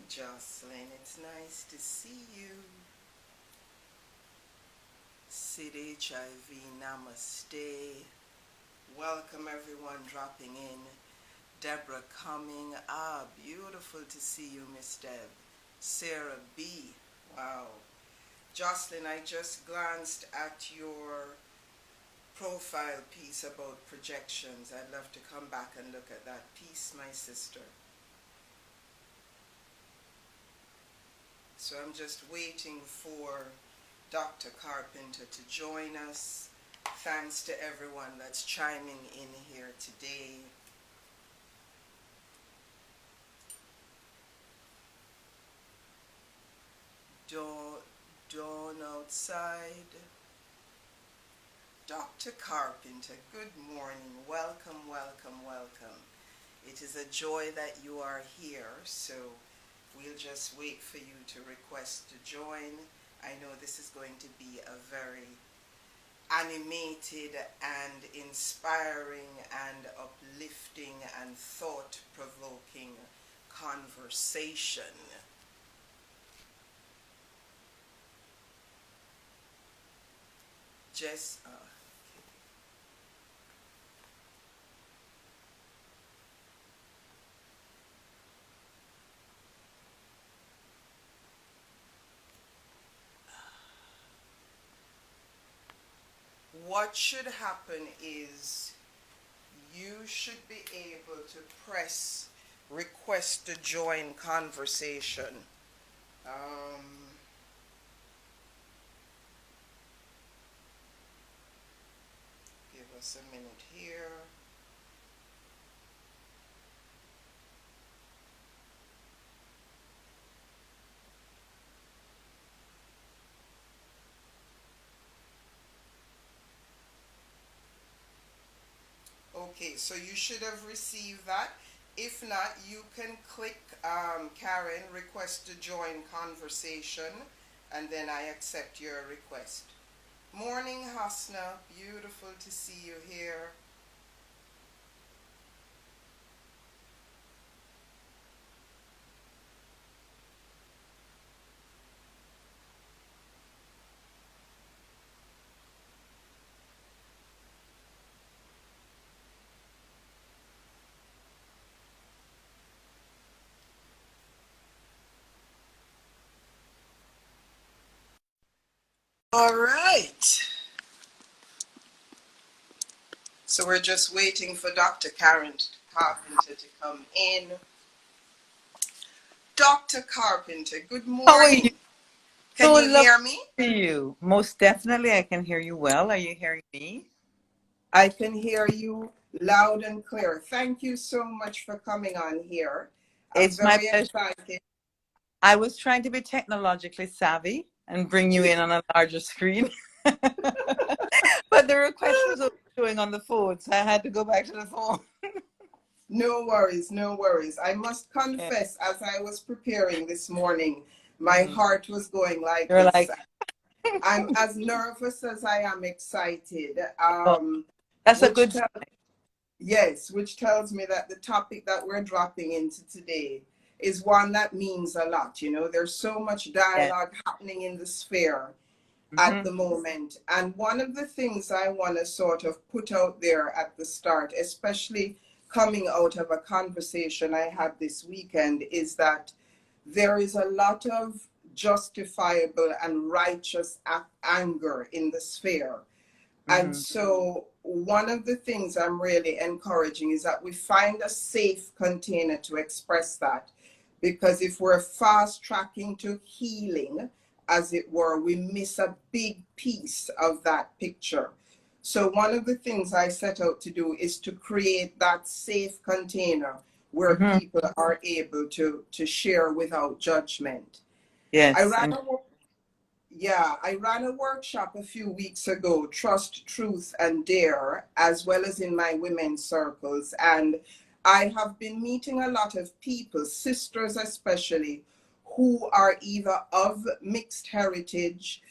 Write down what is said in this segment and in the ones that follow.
Jocelyn, it's nice to see you. Sid HIV, namaste. Welcome everyone dropping in. Deborah coming. Beautiful to see you, Miss Deb. Sarah B. Wow. Jocelyn, I just glanced at your profile piece about projections. I'd love to come back and look at that piece, my sister. So I'm just waiting for Dr. Carpenter to join us. Thanks to everyone that's chiming in here today. Dawn outside. Dr. Carpenter, good morning. Welcome, welcome, welcome. It is a joy that you are here, so we'll just wait for you to request to join. I know this is going to be a very animated and inspiring and uplifting and thought-provoking conversation. What should happen is you should be able to press request to join conversation. Give us a minute here. Okay, so you should have received that. If not, you can click Karen, request to join conversation, and then I accept your request. Morning, Hasna. Beautiful to see you here. All right. So we're just waiting for Dr. Carpenter to come in. Dr. Carpenter, good morning. How are you? Can you hear me? You. Most definitely, I can hear you well. Are you hearing me? I can hear you loud and clear. Thank you so much for coming on here. It's my pleasure. Excited. I was trying to be technologically savvy and bring you in on a larger screen. But the request was showing on the phone, so I had to go back to the phone. No worries, no worries. I must confess, as I was preparing this morning, my heart was going like You're this. Like... I'm as nervous as I am excited. That's a good sign. Yes, which tells me that the topic that we're dropping into today is one that means a lot. You know, there's so much dialogue happening in the sphere at the moment. And one of the things I want to sort of put out there at the start, especially coming out of a conversation I had this weekend, is that there is a lot of justifiable and righteous anger in the sphere. And so one of the things I'm really encouraging is that we find a safe container to express that. Because if we're fast tracking to healing, as it were, we miss a big piece of that picture. So one of the things I set out to do is to create that safe container where people are able to share without judgment. Yes. I ran a workshop a few weeks ago, Trust, Truth, and Dare, as well as in my women's circles. And I have been meeting a lot of people, sisters especially, who are either of mixed heritage,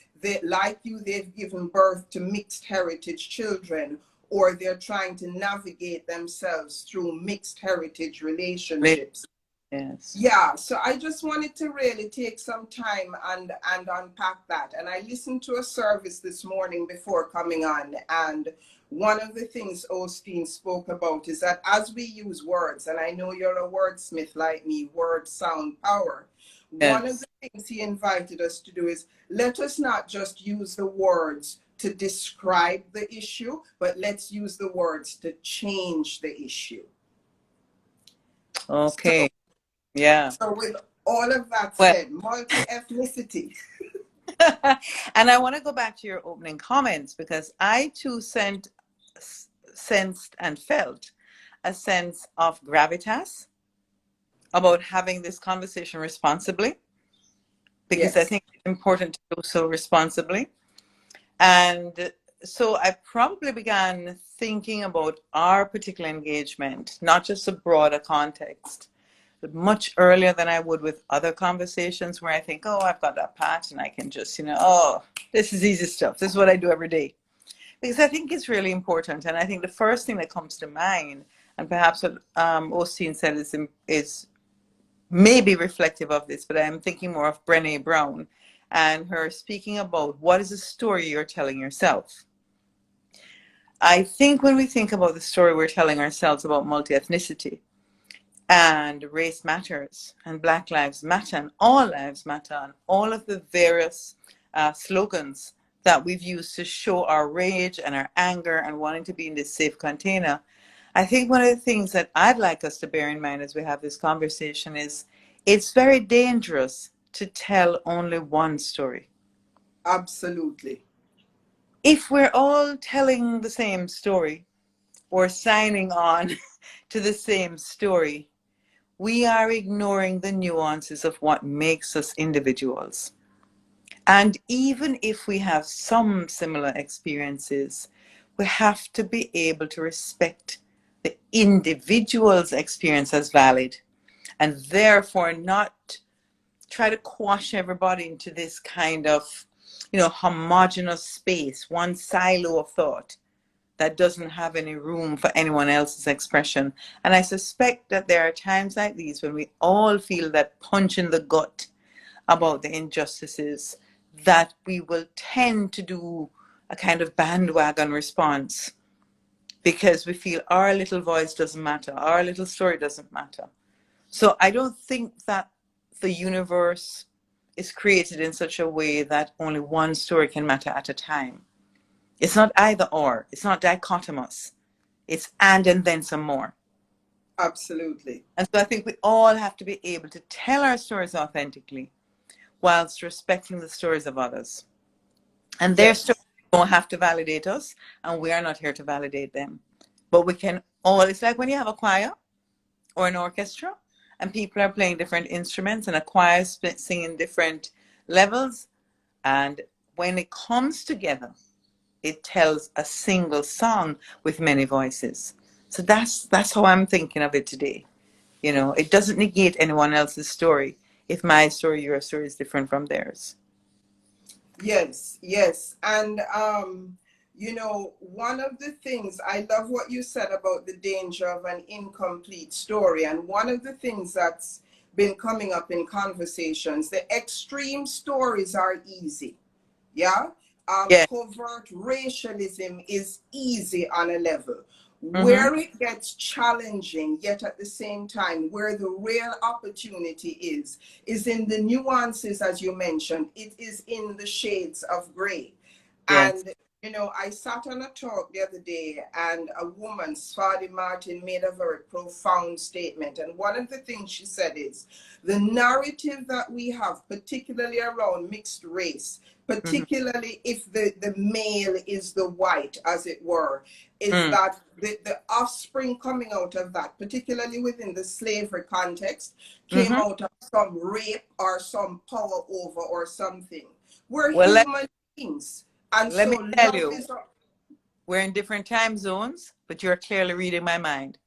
like you, they've given birth to mixed heritage children, or they're trying to navigate themselves through mixed heritage relationships. Yes. Yeah, so I just wanted to really take some time and unpack that. And I listened to a service this morning before coming on, and one of the things Osteen spoke about is that as we use words, and I know you're a wordsmith like me, words sound power. One of Yes. the things he invited us to do is let us not just use the words to describe the issue, but let's use the words to change the issue. Okay. Yeah. So with all of that Well, said, multi-ethnicity. and I want to go back to your opening comments, because I too sensed and felt a sense of gravitas about having this conversation responsibly, because I Yes, think it's important to do so responsibly. And so I probably began thinking about our particular engagement, not just a broader context, but much earlier than I would with other conversations where I think, oh, I've got that part and I can just, oh, this is easy stuff. This is what I do every day. Because I think it's really important. And I think the first thing that comes to mind, and perhaps what Osteen said is maybe reflective of this, but I'm thinking more of Brené Brown and her speaking about what is the story you're telling yourself. I think when we think about the story we're telling ourselves about multi-ethnicity and race matters and Black Lives Matter and all lives matter and all of the various slogans that we've used to show our rage and our anger and wanting to be in this safe container, I think one of the things that I'd like us to bear in mind as we have this conversation is it's very dangerous to tell only one story. absolutely. If we're all telling the same story or signing on to the same story, we are ignoring the nuances of what makes us individuals. And even if we have some similar experiences, we have to be able to respect the individual's experience as valid, and therefore not try to quash everybody into this kind of, homogenous space, one silo of thought that doesn't have any room for anyone else's expression. And I suspect that there are times like these when we all feel that punch in the gut about the injustices, that we will tend to do a kind of bandwagon response because we feel our little voice doesn't matter, our little story doesn't matter. So I don't think that the universe is created in such a way that only one story can matter at a time. It's not either or. It's not dichotomous. It's and then some more. Absolutely. And so I think we all have to be able to tell our stories authentically whilst respecting the stories of others. And their Yes. stories don't have to validate us, and we are not here to validate them. But we can all, it's like when you have a choir or an orchestra, and people are playing different instruments, and a choir is singing different levels. And when it comes together, it tells a single song with many voices. So that's how I'm thinking of it today. It doesn't negate anyone else's story if my story, your story is different from theirs. Yes, yes. And one of the things I love what you said about the danger of an incomplete story. And one of the things that's been coming up in conversations, the extreme stories are easy. Yeah. Yeah. Covert racialism is easy on a level. Mm-hmm. Where it gets challenging, yet at the same time, where the real opportunity is in the nuances, as you mentioned. It is in the shades of gray. Yes. And, I sat on a talk the other day, and a woman, Sfadi Martin, made a very profound statement. And one of the things she said is the narrative that we have, particularly around mixed race, particularly if the male is the white, as it were, is that the offspring coming out of that, particularly within the slavery context, came out of some rape or some power over or something. We're human beings. And let so me tell love you, is we're in different time zones, but you're clearly reading my mind.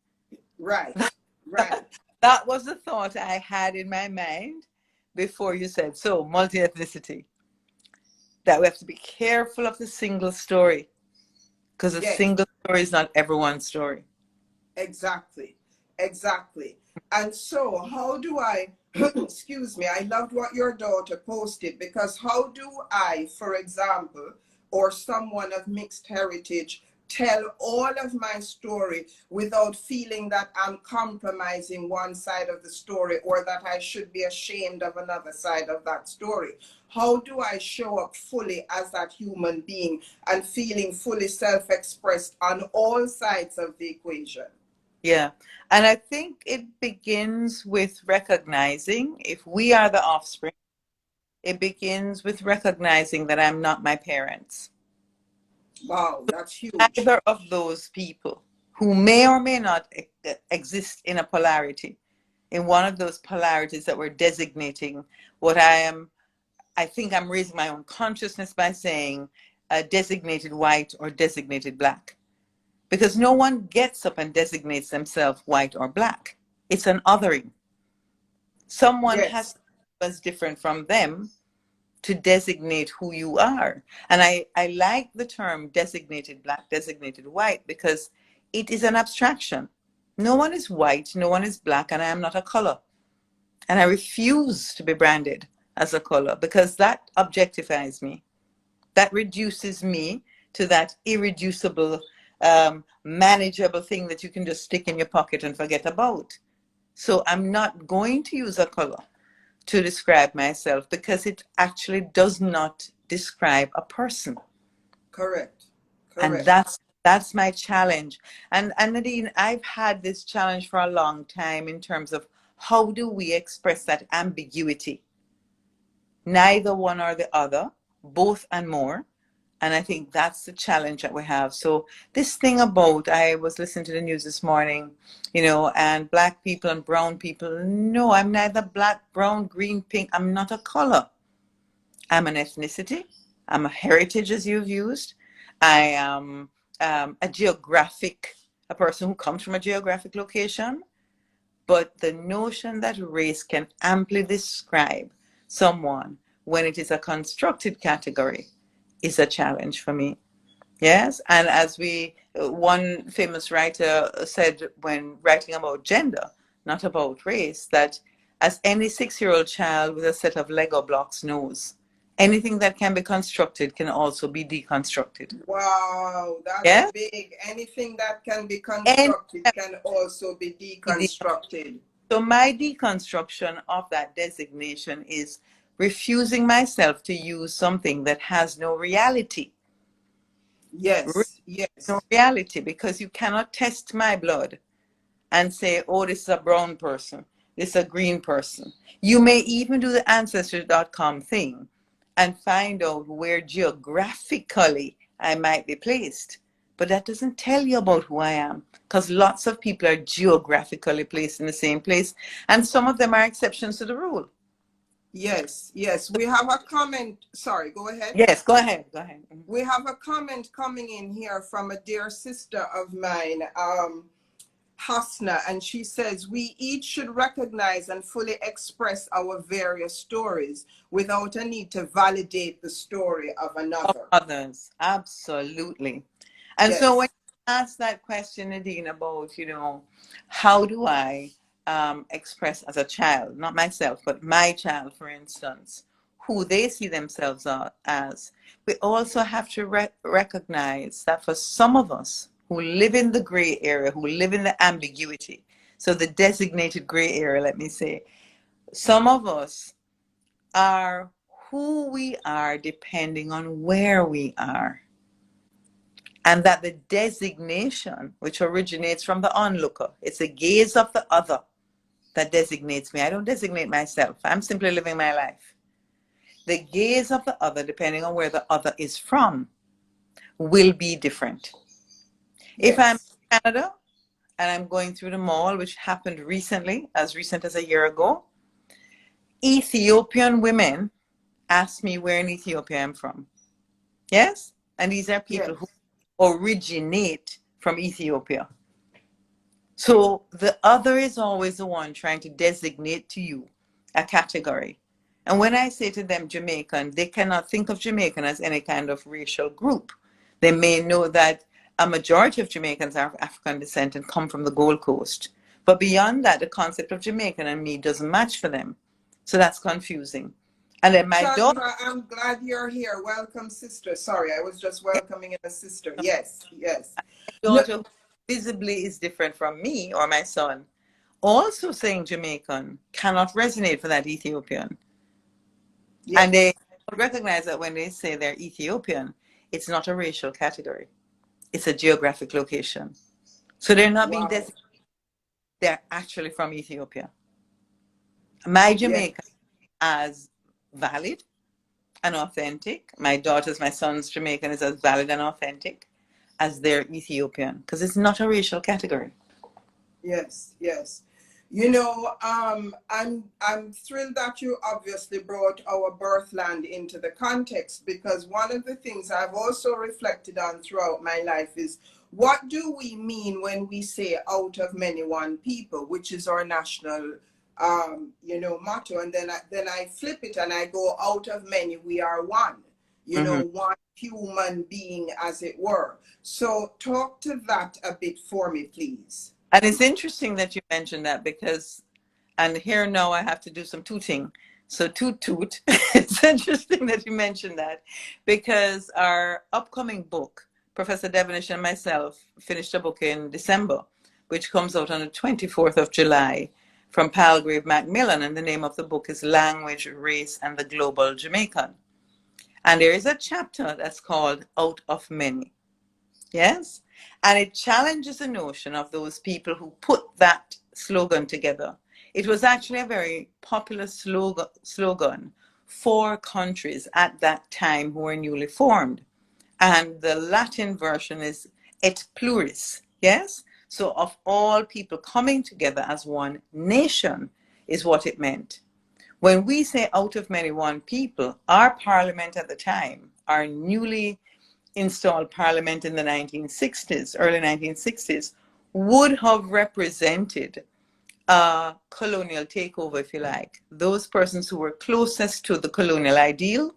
right, right. That was the thought I had in my mind before you said, so multi-ethnicity. That we have to be careful of the single story, because a Yes, single story is not everyone's story. exactly, exactly. And so how do I, excuse me, I loved what your daughter posted, because how do I, for example, or someone of mixed heritage, tell all of my story without feeling that I'm compromising one side of the story, or that I should be ashamed of another side of that story? How do I show up fully as that human being and feeling fully self-expressed on all sides of the equation? Yeah. And I think it begins with recognizing, if we are the offspring, it begins with recognizing that I'm not my parents. Wow, that's huge. Either of those people who may or may not exist in a polarity, in one of those polarities that we're designating what I am. I think I'm raising my own consciousness by saying designated white or designated black. Because no one gets up and designates themselves white or black. It's an othering. Someone has Yes, to be as different from them to designate who you are. And I like the term designated black, designated white, because it is an abstraction. No one is white, no one is black, and I am not a color. And I refuse to be branded as a color, because that objectifies me. That reduces me to that irreducible, manageable thing that you can just stick in your pocket and forget about. So I'm not going to use a color to describe myself, because it actually does not describe a person. correct, And correct. that's my challenge. And Nadine, I've had this challenge for a long time in terms of how do we express that ambiguity? Neither one or the other, both and more. And I think that's the challenge that we have. So this thing about, I was listening to the news this morning, you know, and black people and brown people. No, I'm neither black, brown, green, pink. I'm not a color. I'm an ethnicity. I'm a heritage, as you've used. I am a person who comes from a geographic location. But the notion that race can amply describe someone when it is a constructed category is a challenge for me. Yes. And as one famous writer said when writing about gender, not about race, that as any 6-year-old child with a set of Lego blocks knows, anything that can be constructed can also be deconstructed. Wow, that's Yes. big. Anything that can be And constructed can also be deconstructed. so my deconstruction of that designation is refusing myself to use something that has no reality. Yes, No yes, reality, because you cannot test my blood and say, oh, this is a brown person, this is a green person. You may even do the ancestry.com thing and find out where geographically I might be placed. But that doesn't tell you about who I am, because lots of people are geographically placed in the same place, and some of them are exceptions to the rule. yes, yes. We have a comment. Sorry, go ahead. Yes, go ahead, go ahead. We have a comment coming in here from a dear sister of mine, Hasna, and she says, we each should recognize and fully express our various stories without a need to validate the story of Of another. others, absolutely. And so when Yes, you ask that question, Nadine, about, how do I express as a child, not myself, but my child, for instance, who they see themselves as, we also have to recognize that for some of us who live in the gray area, who live in the ambiguity, so the designated gray area, let me say, some of us are who we are depending on where we are. And that the designation, which originates from the onlooker, it's the gaze of the other that designates me. I don't designate myself. I'm simply living my life. The gaze of the other, depending on where the other is from, will be different. If I'm yes, in Canada and I'm going through the mall, which happened recently, as recent as a year ago, Ethiopian women ask me where in Ethiopia I'm from. Yes? And these are people who yes, originate from Ethiopia. So the other is always the one trying to designate to you a category. And when I say to them Jamaican, they cannot think of Jamaican as any kind of racial group. They may know that a majority of Jamaicans are of African descent and come from the Gold Coast, But beyond that, the concept of Jamaican and me doesn't match for them. So that's confusing. And then my daughter... Chandra, I'm glad you're here. Welcome, sister. Sorry, I was just welcoming a sister. Yes, yes. My daughter, who visibly is different from me or my son, also saying Jamaican cannot resonate for that Ethiopian. Yes. And they recognize that when they say they're Ethiopian, it's not a racial category. It's a geographic location. So they're not being designated. They're actually from Ethiopia. My Jamaican as valid and authentic. My daughter's, my son's Jamaican is as valid and authentic as their Ethiopian, because it's not a racial category. Yes, yes. You know, I'm thrilled that you obviously brought our birthland into the context, because one of the things I've also reflected on throughout my life is, what do we mean when we say out of many one people, which is our national you know, motto? And then I flip it and I go, out of many we are one, you know, one human being, as it were. So talk to that a bit for me, please. And it's interesting that you mentioned that, because, and here now I have to do some tooting. So toot toot. It's interesting that you mentioned that, because our upcoming book, Professor Devonish and myself finished a book in December, which comes out on the 24th of July from Palgrave Macmillan. And the name of the book is Language, Race, and the Global Jamaican. And there is a chapter that's called Out of Many. Yes? And it challenges the notion of those people who put that slogan together. It was actually a very popular slogan for countries at that time who were newly formed. And the Latin version is et pluris. Yes? So of all people coming together as one nation is what it meant. When we say out of many one people, our parliament at the time, our newly installed parliament in the 1960s, early 1960s, would have represented a colonial takeover, if you like. Those persons who were closest to the colonial ideal,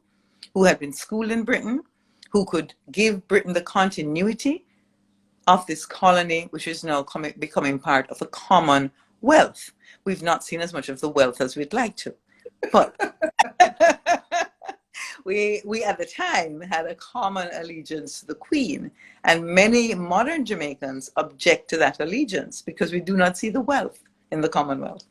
who had been schooled in Britain, who could give Britain the continuity of this colony, which is now becoming part of a commonwealth. We've not seen as much of the wealth as we'd like to, but we at the time had a common allegiance to the Queen, and many modern Jamaicans object to that allegiance because we do not see the wealth in the Commonwealth.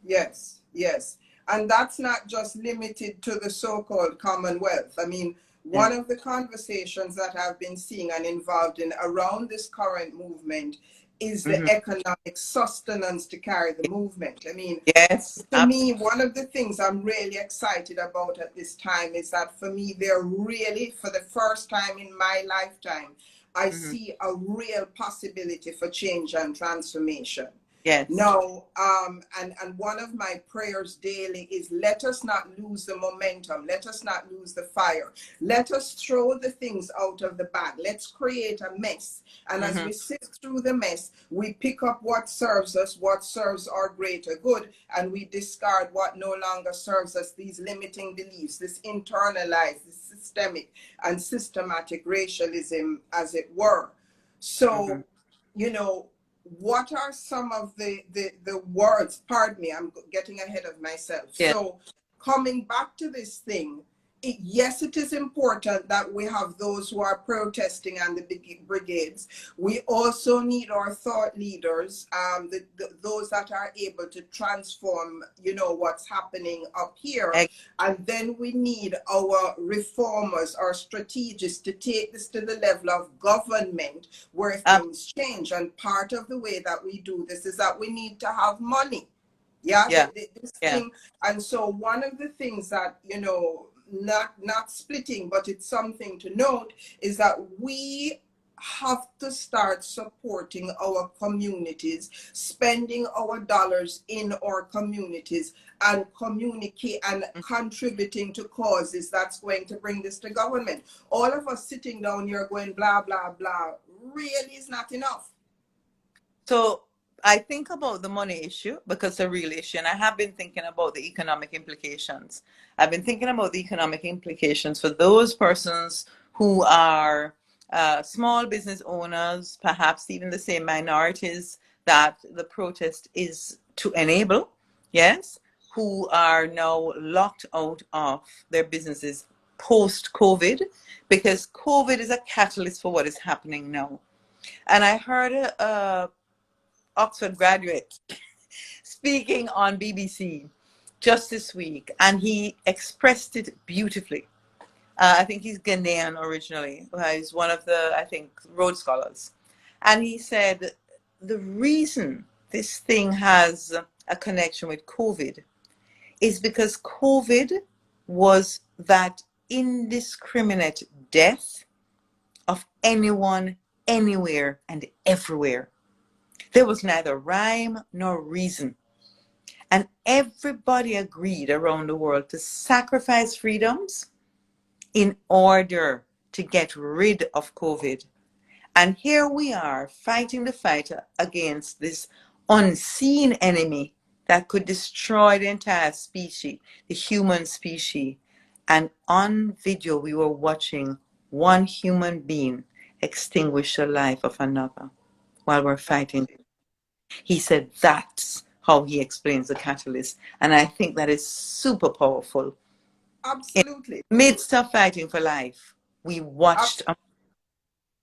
Yes, yes. And that's not just limited to the so-called Commonwealth. I mean, one of the conversations that I've been seeing and involved in around this current movement is the economic sustenance to carry the movement. I mean, yes, to me, one of the things I'm really excited about at this time is that for me, they're really, for the first time in my lifetime, I see a real possibility for change and transformation. Yes. No, and one of my prayers daily is, let us not lose the momentum. Let us not lose the fire. Let us throw the things out of the bag. Let's create a mess. And as we sift through the mess, we pick up what serves us, what serves our greater good, and we discard what no longer serves us, these limiting beliefs, this internalized, this systemic and systematic racialism, as it were. So, you know, what are some of the words, pardon me, I'm getting ahead of myself. Yeah. So coming back to this thing, yes, it is important that we have those who are protesting and the big brigades. We also need our thought leaders, those that are able to transform, you know, what's happening up here. And then we need our reformers, our strategists, to take this to the level of government where things change. And part of the way that we do this is that we need to have money. This thing. And so one of the things that, you know, not splitting, but it's something to note, is that we have to start supporting our communities, spending our dollars in our communities, and communicate and contributing to causes that's going to bring this to government. All of us sitting down here going blah, blah, blah, really is not enough. So I think about the money issue because it's a real issue, and I have been thinking about the economic implications. I've been thinking about the economic implications for those persons who are small business owners, perhaps even the same minorities that the protest is to enable, yes, who are now locked out of their businesses post-COVID, because COVID is a catalyst for what is happening now. And I heard a Oxford graduate speaking on BBC just this week, and he expressed it beautifully. I think he's Ghanaian originally. He's one of the, I think, Rhodes Scholars. And he said, the reason this thing has a connection with COVID is because COVID was that indiscriminate death of anyone, anywhere, and everywhere. There was neither rhyme nor reason. And everybody agreed around the world to sacrifice freedoms in order to get rid of COVID. And here we are fighting the fight against this unseen enemy that could destroy the entire species, the human species. And on video, we were watching one human being extinguish the life of another while we're fighting. He said that's how he explains the catalyst. And I think that is super powerful. Absolutely. In the midst of fighting for life, we watched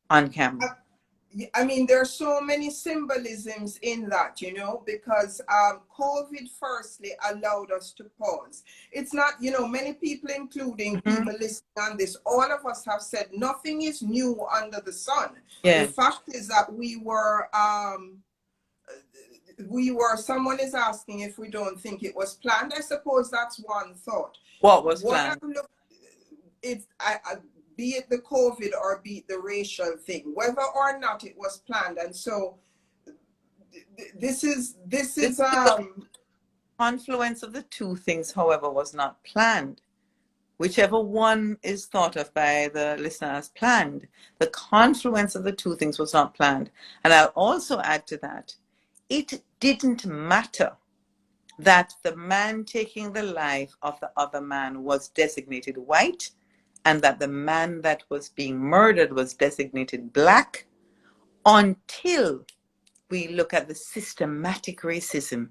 on camera. I mean, there are so many symbolisms in that, you know, because COVID firstly allowed us to pause. It's not, you know, many people, including people listening on this, all of us have said nothing is new under the sun. Yeah. The fact is that we were, someone is asking if we don't think it was planned. I suppose that's one thought. What was planned? Be it the COVID or be it the racial thing, whether or not it was planned. And so this is confluence of the two things, however, was not planned. Whichever one is thought of by the listener as planned, the confluence of the two things was not planned. And I'll also add to that, it didn't matter that the man taking the life of the other man was designated white, and that the man that was being murdered was designated black, until we look at the systematic racism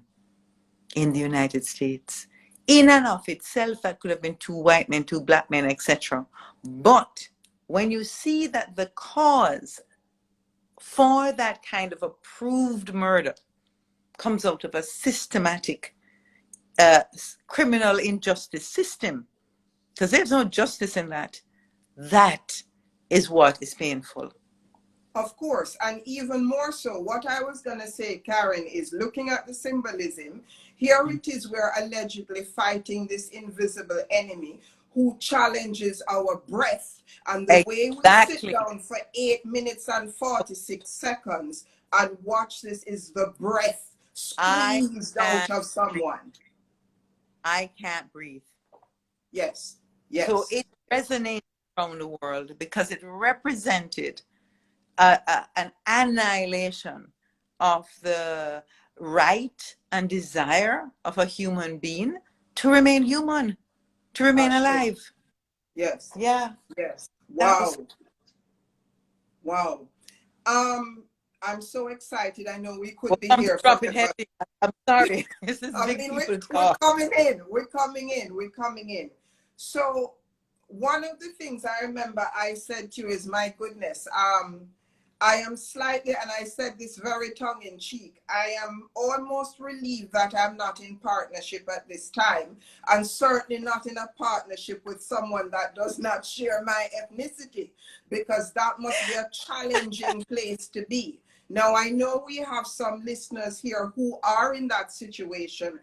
in the United States. In and of itself, that could have been two white men, two black men, etc. But when you see that the cause for that kind of approved murder comes out of a systematic criminal injustice system, because there's no justice in that. That is what is painful. Of course, and even more so, what I was going to say, Karen, is looking at the symbolism, here it is, we're allegedly fighting this invisible enemy who challenges our breath. And the way we sit down for 8 minutes and 46 seconds and watch this is the breath squeezed out of someone. I can't breathe. Yes. Yes. So it resonated around the world because it represented an annihilation of the right and desire of a human being to remain human, to remain alive. Yes. Yeah. Yes. Wow. Wow. I'm so excited. I know we could be here forever. I'm sorry. This is big people talk. We're coming in. So one of the things I remember I said to you is, my goodness, I am slightly, and I said this very tongue in cheek, I am almost relieved that I'm not in partnership at this time, and certainly not in a partnership with someone that does not share my ethnicity, because that must be a challenging place to be. Now, I know we have some listeners here who are in that situation.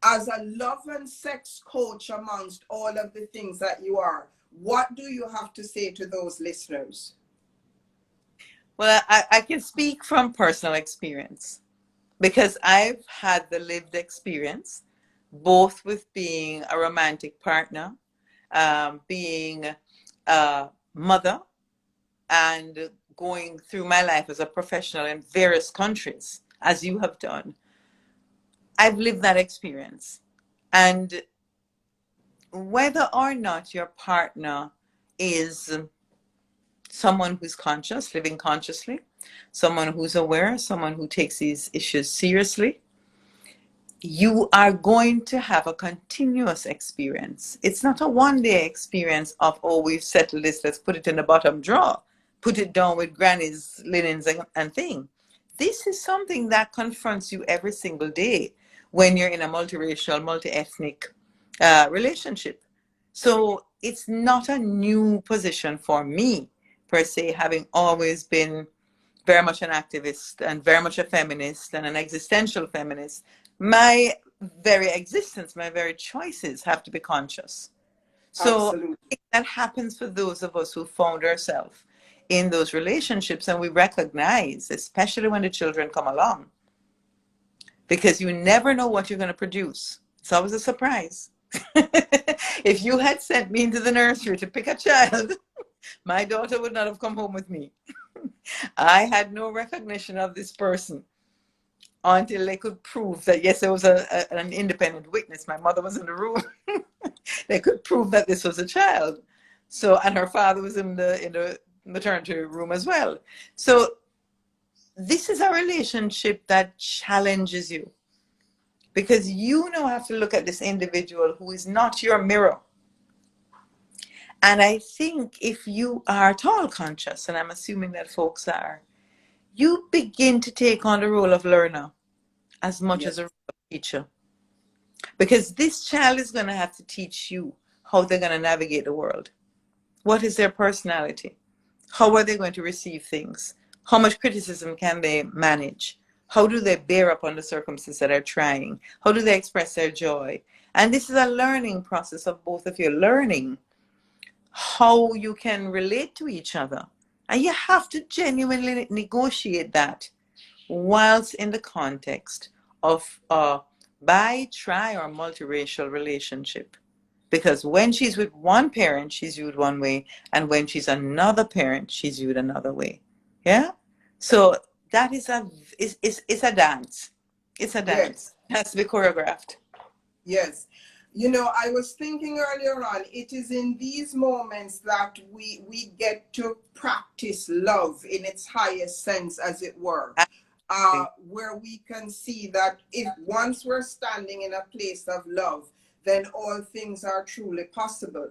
As a love and sex coach amongst all of the things that you are, what do you have to say to those listeners? Well, I can speak from personal experience, because I've had the lived experience, both with being a romantic partner, being a mother, and going through my life as a professional in various countries, as you have done. I've lived that experience. And whether or not your partner is someone who's conscious, living consciously, someone who's aware, someone who takes these issues seriously, you are going to have a continuous experience. It's not a one-day experience of, oh, we've settled this, let's put it in the bottom drawer, put it down with granny's linens and thing. This is something that confronts you every single day when you're in a multiracial, multi-ethnic relationship. So it's not a new position for me, per se, having always been very much an activist and very much a feminist and an existential feminist. My very existence, my very choices have to be conscious. So Absolutely. that happens for those of us who found ourselves in those relationships, and we recognize, especially when the children come along, because you never know what you're going to produce. It's always a surprise. If you had sent me into the nursery to pick a child, my daughter would not have come home with me. I had no recognition of this person until they could prove that, yes, there was an independent witness. My mother was in the room. They could prove that this was a child. So, and her father was in the maternity room as well. So this is a relationship that challenges you, because you now have to look at this individual who is not your mirror. And I think if you are at all conscious, and I'm assuming that folks are, you begin to take on the role of learner as much as a role of teacher. Because this child is going to have to teach you how they're going to navigate the world. What is their personality? How are they going to receive things? How much criticism can they manage? How do they bear up on the circumstances that are trying? How do they express their joy? And this is a learning process of both of you, learning how you can relate to each other. And you have to genuinely negotiate that whilst in the context of a bi, tri, or multiracial relationship. Because when she's with one parent, she's viewed one way, and when she's another parent, she's viewed another way. Yeah? So that is it's a dance. It's a dance. It has to be choreographed. Yes. You know, I was thinking earlier on, it is in these moments that we get to practice love in its highest sense, as it were. Where we can see that if once we're standing in a place of love, then all things are truly possible.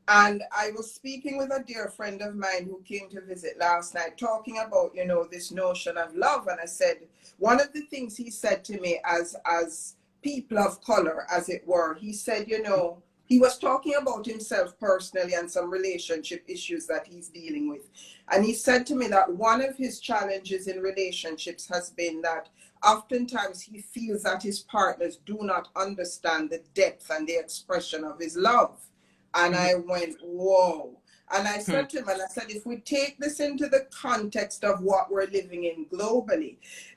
And I was speaking with a dear friend of mine who came to visit last night, talking about, you know, this notion of love. And I said, one of the things he said to me as people of color, as it were, he said, you know, he was talking about himself personally and some relationship issues that he's dealing with. And he said to me that one of his challenges in relationships has been that oftentimes he feels that his partners do not understand the depth and the expression of his love. And I went, whoa. And I said to him, and I said, if we take this into the context of what we're living in globally,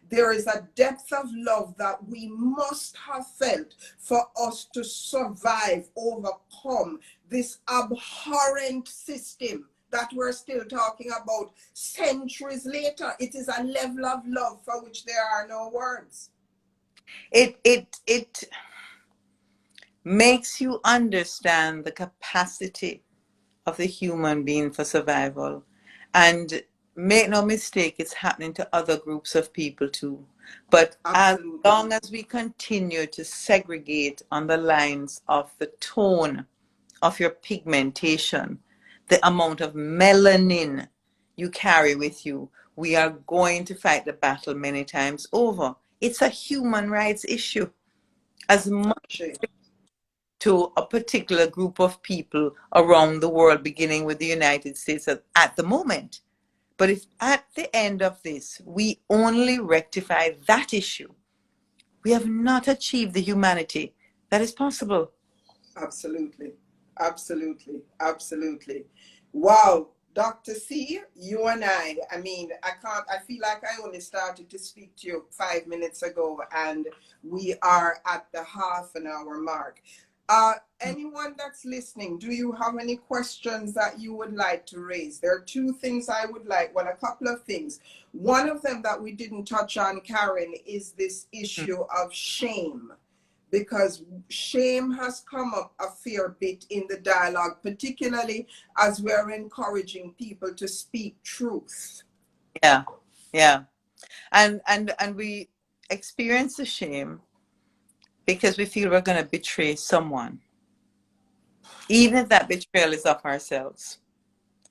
there is a depth of love that we must have felt for us to survive, overcome this abhorrent system that we're still talking about centuries later. It is a level of love for which there are no words. It makes you understand the capacity of the human being for survival. And make no mistake, it's happening to other groups of people too. But Absolutely. As long as we continue to segregate on the lines of the tone of your pigmentation, the amount of melanin you carry with you, we are going to fight the battle many times over. It's a human rights issue as much to a particular group of people around the world, beginning with the United States at the moment. But if at the end of this, we only rectify that issue, we have not achieved the humanity that is possible. Absolutely. Absolutely. Absolutely. Wow. Dr. C, you and I mean, I feel like I only started to speak to you 5 minutes ago, and we are at the half an hour mark. Anyone that's listening, do you have any questions that you would like to raise? There are two things I would like, well, a couple of things. One of them that we didn't touch on, Karen, is this issue of shame. Because shame has come up a fair bit in the dialogue, particularly as we're encouraging people to speak truth. Yeah. Yeah. And we experience the shame because we feel we're going to betray someone, even if that betrayal is of ourselves.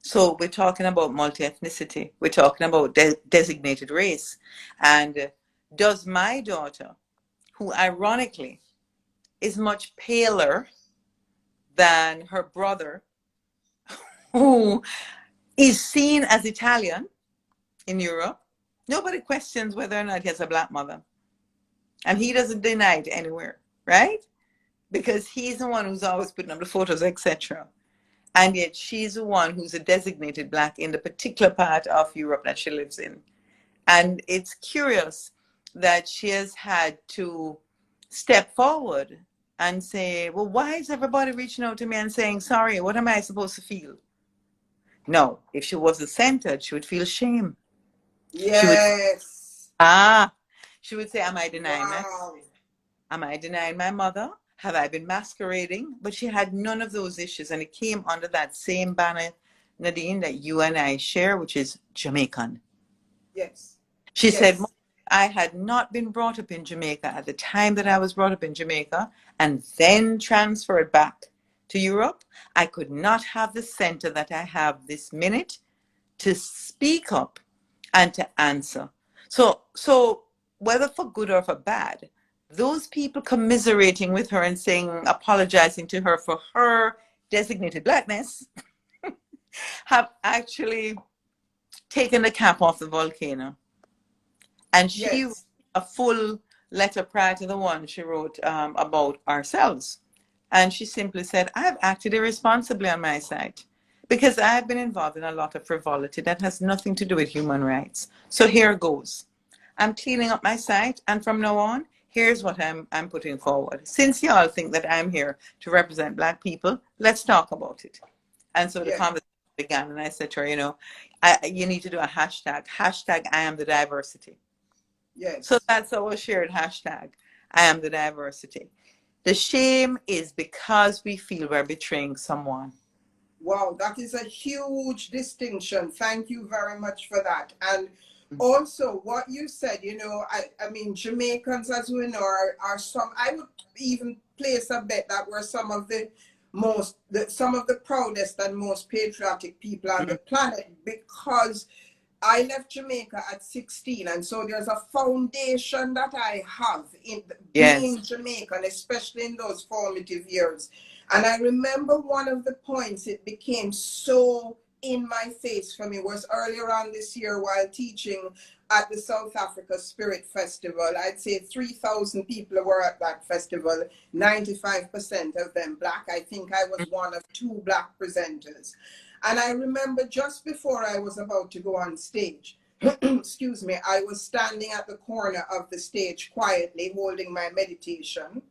So we're talking about multi-ethnicity. We're talking about designated race. And does my daughter, who ironically is much paler than her brother, who is seen as Italian in Europe, nobody questions whether or not he has a black mother. And he doesn't deny it anywhere, right? Because he's the one who's always putting up the photos, etc. And yet she's the one who's a designated black in the particular part of Europe that she lives in. And it's curious that she has had to step forward and say, well, why is everybody reaching out to me and saying, sorry, what am I supposed to feel? No, if she wasn't centered, she would feel shame. Yes. She would say, am I denying my Wow. Am I denying my mother? Have I been masquerading? But she had none of those issues. And it came under that same banner, Nadine, that you and I share, which is Jamaican. Yes. She said, Yes. I had not been brought up in Jamaica at the time that I was brought up in Jamaica and then transferred back to Europe. I could not have the center that I have this minute to speak up and to answer. So whether for good or for bad, those people commiserating with her and saying, apologizing to her for her designated blackness have actually taken the cap off the volcano. And she wrote a full letter prior to the one she wrote about ourselves. And she simply said, I've acted irresponsibly on my side because I've been involved in a lot of frivolity that has nothing to do with human rights. So here goes. I'm cleaning up my site, and from now on, here's what I'm putting forward. Since y'all think that I'm here to represent black people, let's talk about it. And so the conversation began, and I said to her, you need to do a hashtag I am the diversity. Yes. So that's our shared hashtag, I am the diversity. The shame is because we feel we're betraying someone. Wow, that is a huge distinction. Thank you very much for that. And also what you said, I mean, Jamaicans, as we know, are some, I would even place a bet that we're some of the proudest and most patriotic people on the planet, because I left Jamaica at 16, and so there's a foundation that I have in being Jamaican, especially in those formative years. And I remember one of the points it became so in my face for me was earlier on this year while teaching at the South Africa Spirit Festival. I'd say 3,000 people were at that festival, 95% of them black. I think I was one of 2 black presenters. And I remember just before I was about to go on stage, excuse me, I was standing at the corner of the stage quietly holding my meditation.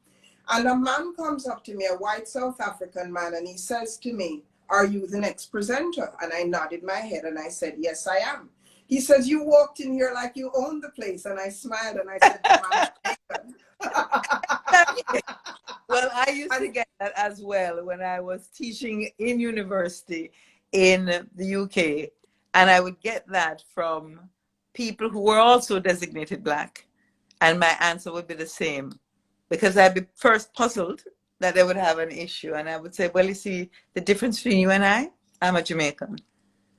And a man comes up to me, a white South African man, and he says to me, are you the next presenter? And I nodded my head and I said, yes, I am. He says, you walked in here like you owned the place. And I smiled and I said, well, I used to get that as well when I was teaching in university in the UK. And I would get that from people who were also designated black. And my answer would be the same, because I'd be first puzzled that they would have an issue. And I would say, well, you see, the difference between you and I'm a Jamaican.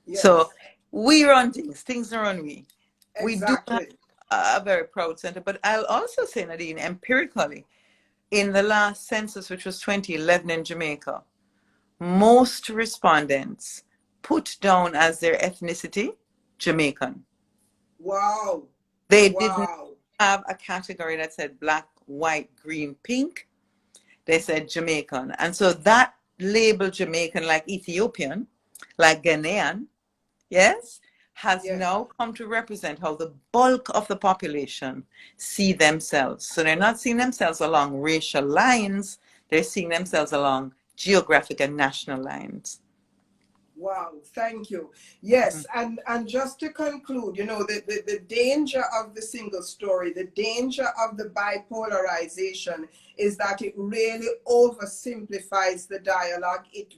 Yes. So we run things are run we. Exactly. We do have a very proud center. But I'll also say, Nadine, empirically, in the last census, which was 2011 in Jamaica, most respondents put down as their ethnicity Jamaican. Wow. They didn't have a category that said black, white, green, pink. They said Jamaican. And so that label Jamaican, like Ethiopian, like Ghanaian, has now come to represent how the bulk of the population see themselves. So they're not seeing themselves along racial lines, they're seeing themselves along geographic and national lines. Wow, thank you. Yes, and just to conclude, you know, the danger of the single story, the danger of the bipolarization is that it really oversimplifies the dialogue. It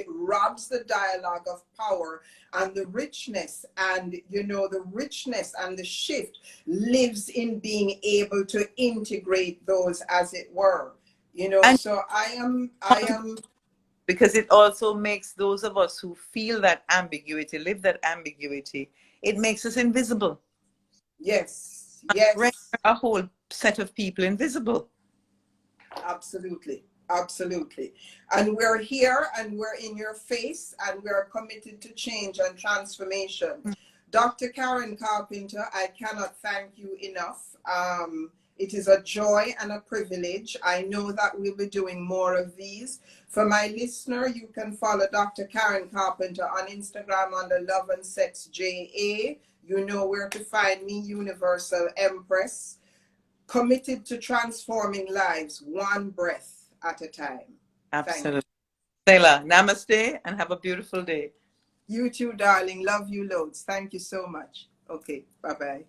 robs the dialogue of power, and the richness, and you know, the richness and the shift lives in being able to integrate those, as it were. You know, And so I am because it also makes those of us who feel that ambiguity, live that ambiguity, it makes us invisible. yes, Render yes. a whole set of people invisible. Absolutely. Absolutely. And we're here and we're in your face and we're committed to change and transformation. Dr. Karen Carpenter, I cannot thank you enough. It is a joy and a privilege. I know that we'll be doing more of these. For my listener, you can follow Dr. Karen Carpenter on Instagram under Love and Sex JA. You know where to find me, Universal Empress. Committed to transforming lives one breath at a time. Thank you. Absolutely. Selah, namaste and have a beautiful day. You too, darling. Love you loads. Thank you so much. Okay, bye-bye.